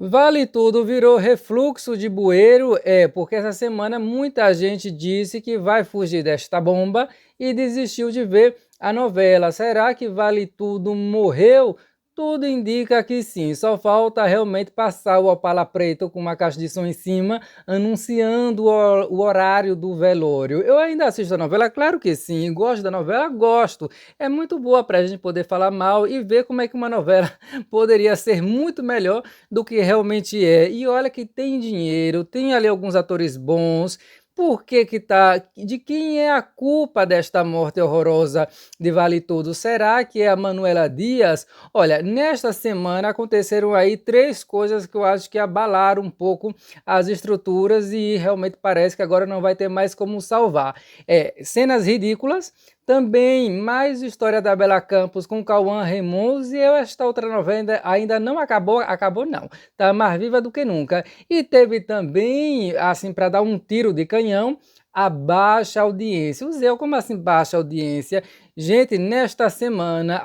Vale Tudo virou refluxo de bueiro, porque essa semana muita gente disse que vai fugir desta bomba e desistiu de ver a novela. Será que Vale Tudo morreu? Tudo indica que sim, só falta realmente passar o Opala Preto com uma caixa de som em cima, anunciando o horário do velório. Eu ainda assisto a novela? Claro que sim. Gosto da novela? Gosto. É muito boa para a gente poder falar mal e ver como é que uma novela poderia ser muito melhor do que realmente é. E olha que tem dinheiro, tem ali alguns atores bons. Por que que tá? De quem é a culpa desta morte horrorosa de Vale Tudo? Será que é a Manuela Dias? Olha, nesta semana aconteceram aí três coisas que eu acho que abalaram um pouco as estruturas e realmente parece que agora não vai ter mais como salvar. Cenas ridículas, também mais história da Bela Campos com Cauã Raymond e esta outra novela ainda não acabou, acabou não, tá mais viva do que nunca. E teve também, assim, para dar um tiro de canhão, a baixa audiência. O Zé, como assim baixa audiência? Gente, nesta semana,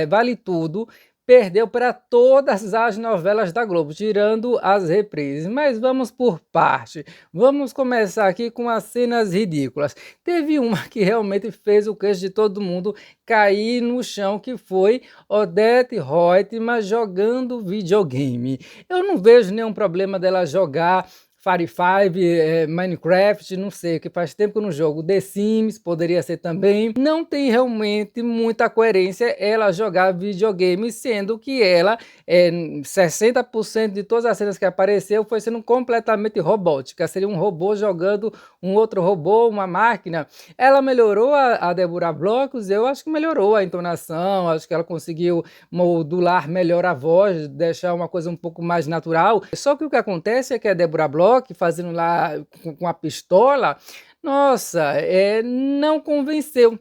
Vale Tudo perdeu para todas as novelas da Globo, tirando as reprises. Mas vamos por parte. Vamos começar aqui com as cenas ridículas. Teve uma que realmente fez o queixo de todo mundo cair no chão, que foi Odete Roitman jogando videogame. Eu não vejo nenhum problema dela jogar Fire Five, Minecraft, não sei, que faz tempo que eu não jogo. The Sims poderia ser também. Não tem realmente muita coerência ela jogar videogame, sendo que ela, 60% de todas as cenas que apareceu foi sendo completamente robótica. Seria um robô jogando um outro robô, uma máquina. Ela melhorou a Deborah Blocos, eu acho que melhorou a entonação, acho que ela conseguiu modular melhor a voz, deixar uma coisa um pouco mais natural. Só que o que acontece é que a Deborah Bloch, fazendo lá com a pistola, nossa, não convenceu.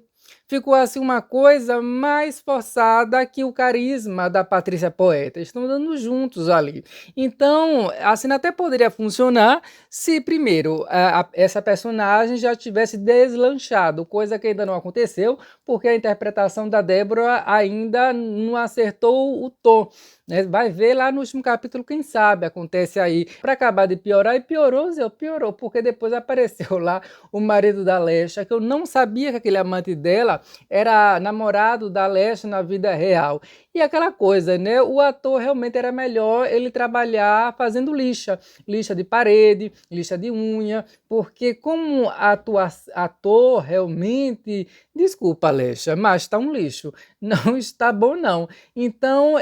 Ficou assim uma coisa mais forçada que o carisma da Patrícia Poeta. Estão dando juntos ali. Então, a cena até poderia funcionar se primeiro essa personagem já tivesse deslanchado, coisa que ainda não aconteceu, porque a interpretação da Débora ainda não acertou o tom. Né? Vai ver lá no último capítulo, quem sabe acontece aí. Para acabar de piorar, e piorou, Zé, piorou, porque depois apareceu lá o marido da Lesha, que eu não sabia que aquele amante dela era namorado da Lesha na vida real. E aquela coisa, né? O ator realmente era melhor ele trabalhar fazendo lixa, lixa de parede, lixa de unha, porque como ator realmente, desculpa, Lesha, mas está um lixo, não está bom não. Então,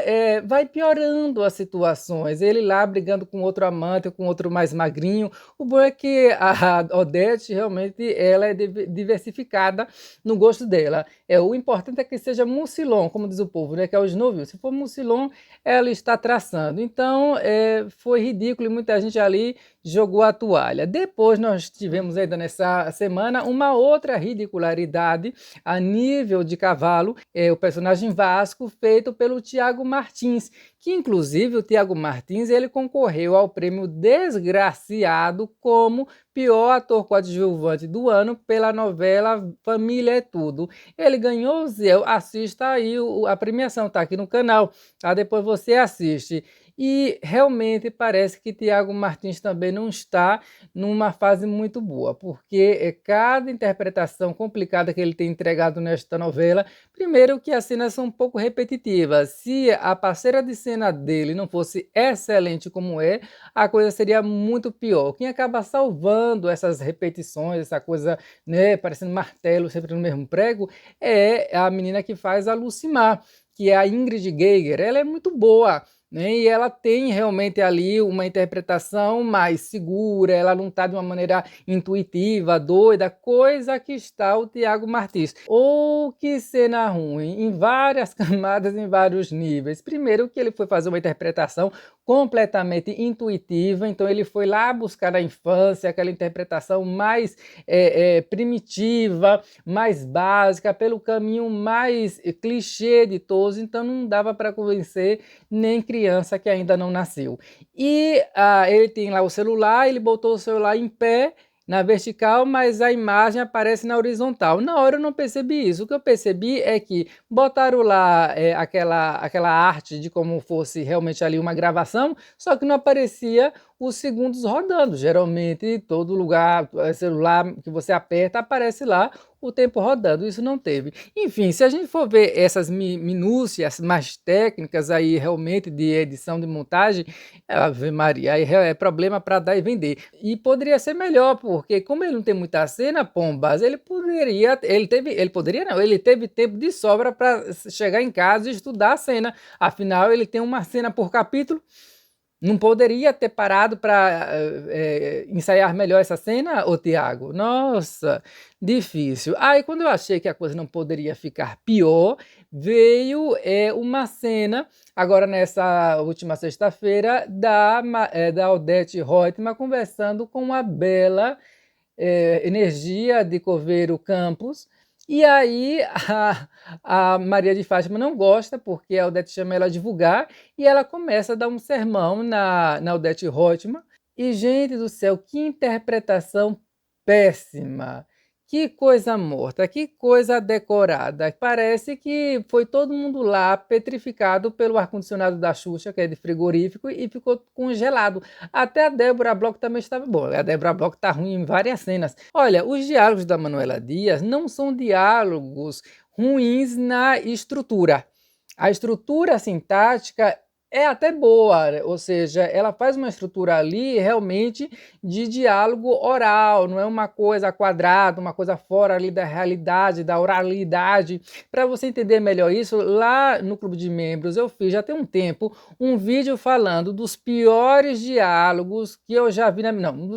vai piorando as situações. Ele lá brigando com outro amante, com outro mais magrinho. O bom é que a Odete realmente ela é diversificada no gosto dela. O importante é que seja mucilon, como diz o povo, né? Que é os novinhos. Se for mucilon, ela está traçando. Então, foi ridículo e muita gente ali jogou a toalha. Depois nós tivemos ainda nessa semana uma outra ridicularidade a nível de cavalo, o personagem Vasco feito pelo Tiago Martins, que inclusive o Tiago Martins ele concorreu ao prêmio Desgraciado como pior ator coadjuvante do ano pela novela Família é Tudo. Ele ganhou, Zé, assista aí, a premiação está aqui no canal, tá? Depois você assiste. E realmente parece que Tiago Martins também não está numa fase muito boa, porque cada interpretação complicada que ele tem entregado nesta novela, primeiro que as cenas são um pouco repetitivas. Se a parceira de cena dele não fosse excelente como é, a coisa seria muito pior. Quem acaba salvando essas repetições, essa coisa, né, parecendo martelo sempre no mesmo prego, é a menina que faz a Lucimar, que é a Ingrid Geiger. Ela é muito boa, né? E ela tem realmente ali uma interpretação mais segura, ela não está de uma maneira intuitiva, doida, coisa que está o Tiago Martins. Ou que cena ruim, em várias camadas, em vários níveis. Primeiro que ele foi fazer uma interpretação completamente intuitiva, então ele foi lá buscar na infância aquela interpretação mais primitiva, mais básica, pelo caminho mais clichê de todos, então não dava para convencer nem criança que ainda não nasceu. E ele tem lá o celular, ele botou o celular em pé, na vertical, mas a imagem aparece na horizontal. Na hora eu não percebi isso. O que eu percebi é que botaram lá aquela arte de como fosse realmente ali uma gravação, só que não aparecia os segundos rodando. Geralmente, todo lugar, celular que você aperta, aparece lá o tempo rodando. Isso não teve. Enfim, se a gente for ver essas minúcias mais técnicas aí realmente de edição, de montagem, Ave Maria, aí é problema para dar e vender. E poderia ser melhor, porque como ele não tem muita cena, Pombas, ele teve tempo de sobra para chegar em casa e estudar a cena. Afinal, ele tem uma cena por capítulo. Não poderia ter parado para ensaiar melhor essa cena, ô Tiago? Nossa, difícil. Aí, quando eu achei que a coisa não poderia ficar pior, veio uma cena, agora nessa última sexta-feira, da Odete Roitman conversando com a Bela Energia de Coveiro Campos. E aí a Maria de Fátima não gosta, porque a Odete chama ela a divulgar, e ela começa a dar um sermão na Odete Roitman. E, gente do céu, que interpretação péssima! Que coisa morta, que coisa decorada. Parece que foi todo mundo lá petrificado pelo ar-condicionado da Xuxa, que é de frigorífico, e ficou congelado. Até a Débora Bloch também estava boa. A Débora Bloch está ruim em várias cenas. Olha, os diálogos da Manuela Dias não são diálogos ruins na estrutura. A estrutura sintática é até boa, ou seja, ela faz uma estrutura ali realmente de diálogo oral, não é uma coisa quadrada, uma coisa fora ali da realidade, da oralidade. Para você entender melhor isso, lá no Clube de Membros eu fiz já tem um tempo um vídeo falando dos piores diálogos que eu já vi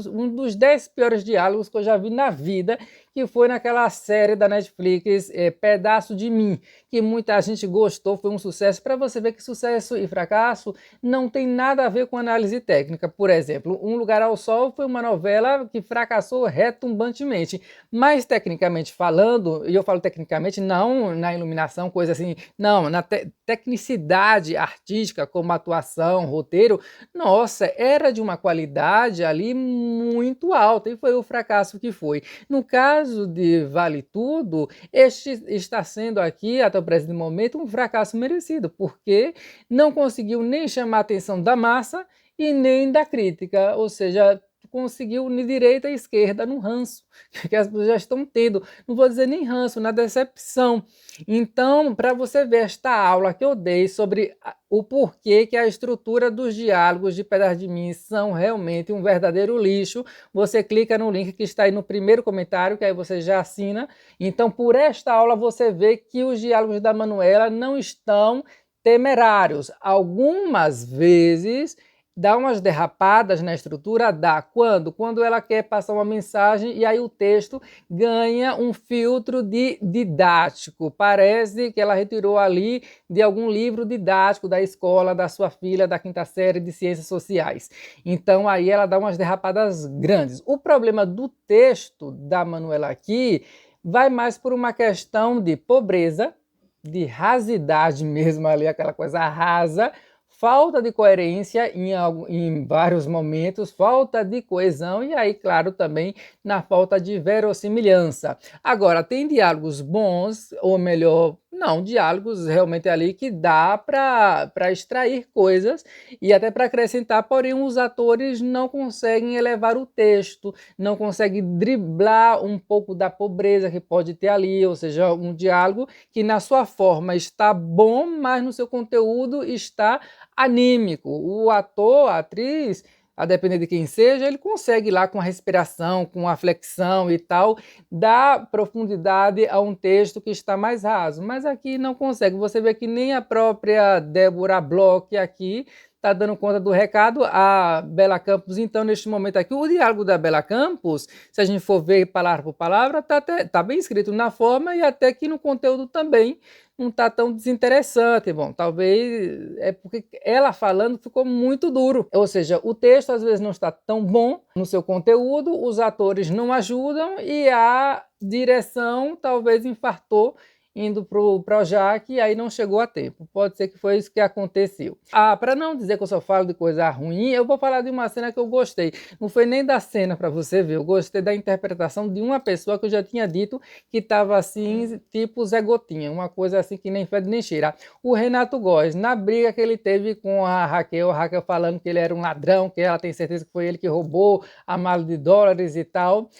um dos 10 piores diálogos que eu já vi na vida, que foi naquela série da Netflix, Pedaço de Mim, que muita gente gostou, foi um sucesso. Para você ver que sucesso e fracasso não tem nada a ver com análise técnica. Por exemplo, Um Lugar ao Sol foi uma novela que fracassou retumbantemente, mas tecnicamente falando, e eu falo tecnicamente não na iluminação, coisa assim, não, na tecnicidade artística, como atuação, roteiro, nossa, era de uma qualidade ali muito alta, e foi o fracasso que foi. No caso de Vale Tudo, este está sendo aqui, até o presente momento, um fracasso merecido, porque não conseguiu nem chamar a atenção da massa e nem da crítica, ou seja, conseguiu de direita e esquerda no ranço, que as pessoas já estão tendo, não vou dizer nem ranço, na decepção. Então, para você ver esta aula que eu dei sobre o porquê que a estrutura dos diálogos de Pedaço de Mim são realmente um verdadeiro lixo, você clica no link que está aí no primeiro comentário, que aí você já assina. Então, por esta aula, você vê que os diálogos da Manuela não estão temerários. Algumas vezes dá umas derrapadas na estrutura, dá. Quando? Quando ela quer passar uma mensagem e aí o texto ganha um filtro de didático. Parece que ela retirou ali de algum livro didático da escola, da sua filha, da quinta série de Ciências Sociais. Então aí ela dá umas derrapadas grandes. O problema do texto da Manuela aqui vai mais por uma questão de pobreza, de rasidade mesmo ali, aquela coisa rasa, falta de coerência em vários momentos, falta de coesão e aí, claro, também na falta de verossimilhança. Agora, tem diálogos bons, ou melhor, não, diálogos realmente ali que dá para extrair coisas e até para acrescentar, porém os atores não conseguem elevar o texto, não conseguem driblar um pouco da pobreza que pode ter ali, ou seja, um diálogo que na sua forma está bom, mas no seu conteúdo está anímico. O ator, a atriz, a depender de quem seja, ele consegue lá com a respiração, com a flexão e tal, dar profundidade a um texto que está mais raso. Mas aqui não consegue. Você vê que nem a própria Débora Bloch aqui está dando conta do recado. A Bela Campos, então, neste momento aqui, o diálogo da Bela Campos, se a gente for ver palavra por palavra, tá bem escrito na forma e até que no conteúdo também não está tão desinteressante. Bom, talvez é porque ela falando ficou muito duro. Ou seja, o texto às vezes não está tão bom no seu conteúdo, os atores não ajudam e a direção talvez infartou indo pro Projac e aí não chegou a tempo. Pode ser que foi isso que aconteceu. Para não dizer que eu só falo de coisa ruim, eu vou falar de uma cena que eu gostei. Não foi nem da cena para você ver, eu gostei da interpretação de uma pessoa que eu já tinha dito que estava assim, tipo Zé Gotinha, uma coisa assim que nem fede nem cheira. O Renato Góes, na briga que ele teve com a Raquel falando que ele era um ladrão, que ela tem certeza que foi ele que roubou a mala de dólares e tal.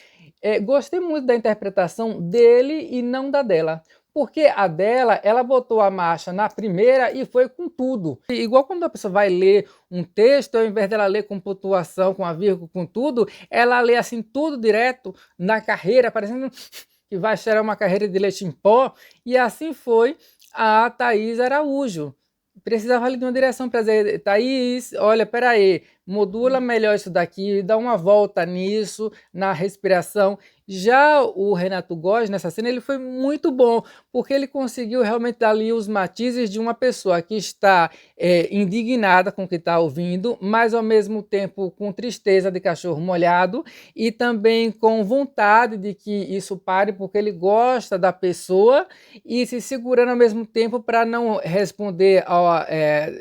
Gostei muito da interpretação dele e não da dela. Porque a dela, ela botou a marcha na primeira e foi com tudo. Igual quando a pessoa vai ler um texto, ao invés dela ler com pontuação, com a vírgula, com tudo, ela lê assim tudo direto na carreira, parecendo que vai cheirar uma carreira de leite em pó. E assim foi a Thaís Araújo. Precisava ali de uma direção para dizer, Thaís, olha, peraí, modula melhor isso daqui, dá uma volta nisso, na respiração. Já o Renato Góes, nessa cena, ele foi muito bom, porque ele conseguiu realmente dar ali os matizes de uma pessoa que está indignada com o que está ouvindo, mas ao mesmo tempo com tristeza de cachorro molhado e também com vontade de que isso pare, porque ele gosta da pessoa e se segurando ao mesmo tempo para não responder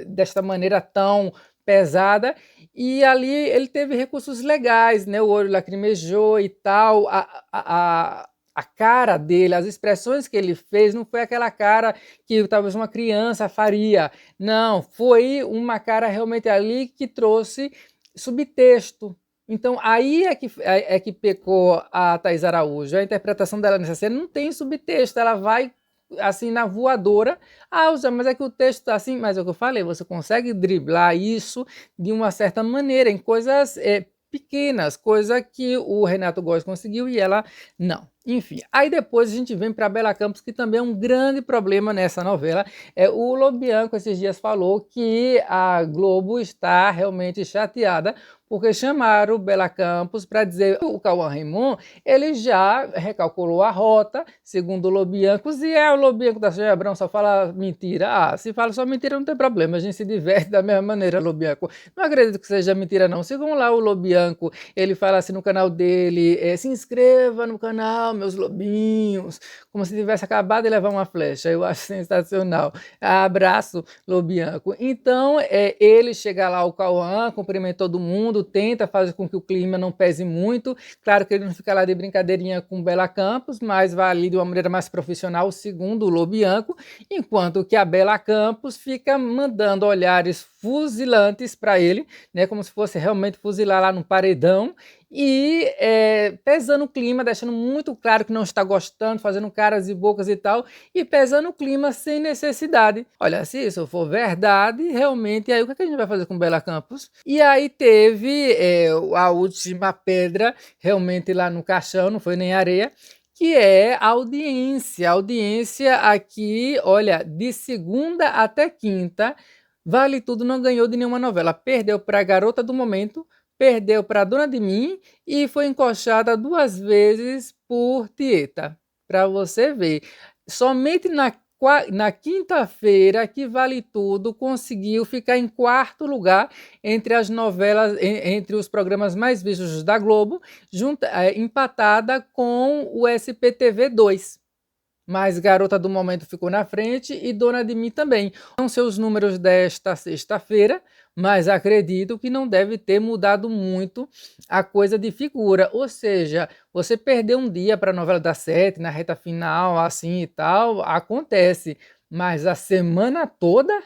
desta maneira tão pesada. E ali ele teve recursos legais, né? O olho lacrimejou e tal, a cara dele, as expressões que ele fez, não foi aquela cara que talvez uma criança faria. Não, foi uma cara realmente ali que trouxe subtexto. Então aí é que pecou a Thaís Araújo. A interpretação dela nessa cena não tem subtexto, ela vai assim na voadora. Mas é que o texto está assim, mas é o que eu falei, você consegue driblar isso de uma certa maneira, em coisas pequenas, coisa que o Renato Góes conseguiu e ela não. Enfim, aí depois a gente vem para Bela Campos, que também é um grande problema nessa novela. O Lobianco esses dias falou que a Globo está realmente chateada porque chamaram Bela Campos para dizer que o Cauã Raymond ele já recalculou a rota, segundo o Lobianco, e o Lobianco da Cheia Abrão só fala mentira. Se fala só mentira não tem problema, a gente se diverte da mesma maneira, Lobianco. Não acredito que seja mentira não. Sigam lá o Lobianco, ele fala assim no canal dele, se inscreva no canal, meus lobinhos, como se tivesse acabado de levar uma flecha. Eu acho sensacional. Abraço, Lobianco. Então, ele chega lá, o Cauã, cumprimenta todo mundo, tenta fazer com que o clima não pese muito. Claro que ele não fica lá de brincadeirinha com Bela Campos, mas vai ali de uma maneira mais profissional, segundo o Lobianco, enquanto que a Bela Campos fica mandando olhares fuzilantes para ele, né, como se fosse realmente fuzilar lá no paredão, e pesando o clima, deixando muito claro que não está gostando, fazendo caras e bocas e tal, e pesando o clima sem necessidade. Olha, se isso for verdade, realmente, aí o que a gente vai fazer com Bela Campos? E aí teve a última pedra, realmente lá no caixão, não foi nem areia, que é a audiência. A audiência aqui, olha, de segunda até quinta, Vale Tudo não ganhou de nenhuma novela. Perdeu para a Garota do Momento, perdeu para Dona de Mim e foi encoxada 2 vezes por Tieta. Para você ver. Somente na quinta-feira que Vale Tudo conseguiu ficar em 4º lugar entre as novelas, entre os programas mais vistos da Globo, empatada com o SPTV 2. Mas Garota do Momento ficou na frente e Dona de Mim também. Não sei os números desta sexta-feira, mas acredito que não deve ter mudado muito a coisa de figura. Ou seja, você perdeu um dia para a novela das 7, na reta final, assim e tal, acontece. Mas a semana toda?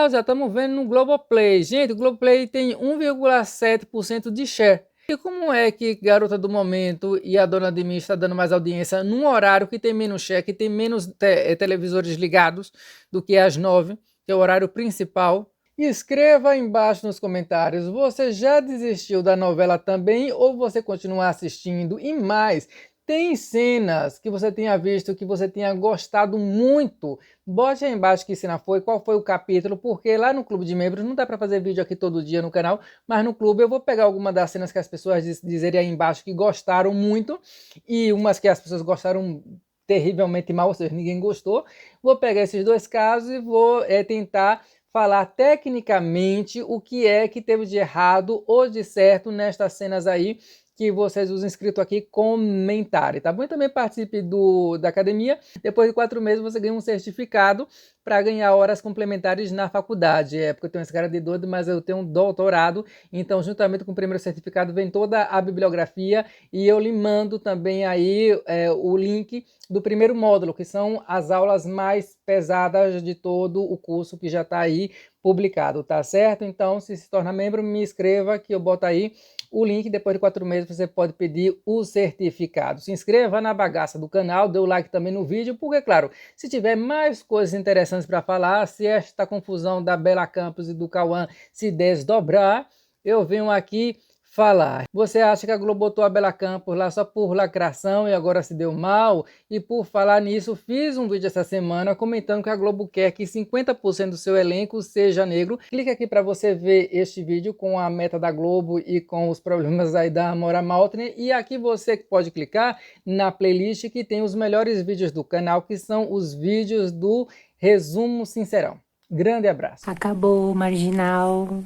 Já estamos vendo no Globoplay. Gente, o Globoplay tem 1,7% de share. E como é que Garota do Momento e a Dona de Mim está dando mais audiência num horário que tem menos share, que tem menos televisores ligados do que às 9, que é o horário principal? Escreva aí embaixo nos comentários, você já desistiu da novela também ou você continua assistindo? E mais, tem cenas que você tenha visto, que você tenha gostado muito? Bote aí embaixo que cena foi, qual foi o capítulo, porque lá no Clube de Membros não dá para fazer vídeo aqui todo dia no canal, mas no Clube eu vou pegar alguma das cenas que as pessoas dizerem aí embaixo que gostaram muito e umas que as pessoas gostaram terrivelmente mal, ou seja, ninguém gostou. Vou pegar esses 2 casos e vou tentar falar tecnicamente o que é que teve de errado ou de certo nestas cenas aí que vocês, os inscritos aqui, comentarem, tá bom? E também participe da academia. Depois de 4 meses você ganha um certificado para ganhar horas complementares na faculdade. É porque eu tenho esse cara de doido, mas eu tenho um doutorado, então juntamente com o primeiro certificado vem toda a bibliografia e eu lhe mando também aí o link do primeiro módulo, que são as aulas mais pesadas de todo o curso que já está aí publicado, tá certo? Então, se torna membro, me inscreva que eu boto aí o link. Depois de 4 meses você pode pedir o certificado. Se inscreva na bagaça do canal, dê o like também no vídeo, porque, claro, se tiver mais coisas interessantes para falar, se esta confusão da Bela Campos e do Cauã se desdobrar, eu venho aqui falar. Você acha que a Globo botou a Bela Campos lá só por lacração e agora se deu mal? E por falar nisso, fiz um vídeo essa semana comentando que a Globo quer que 50% do seu elenco seja negro. Clique aqui para você ver este vídeo com a meta da Globo e com os problemas aí da Amora Maltner. E aqui você pode clicar na playlist que tem os melhores vídeos do canal, que são os vídeos do Resumo Sincerão. Grande abraço. Acabou, marginal.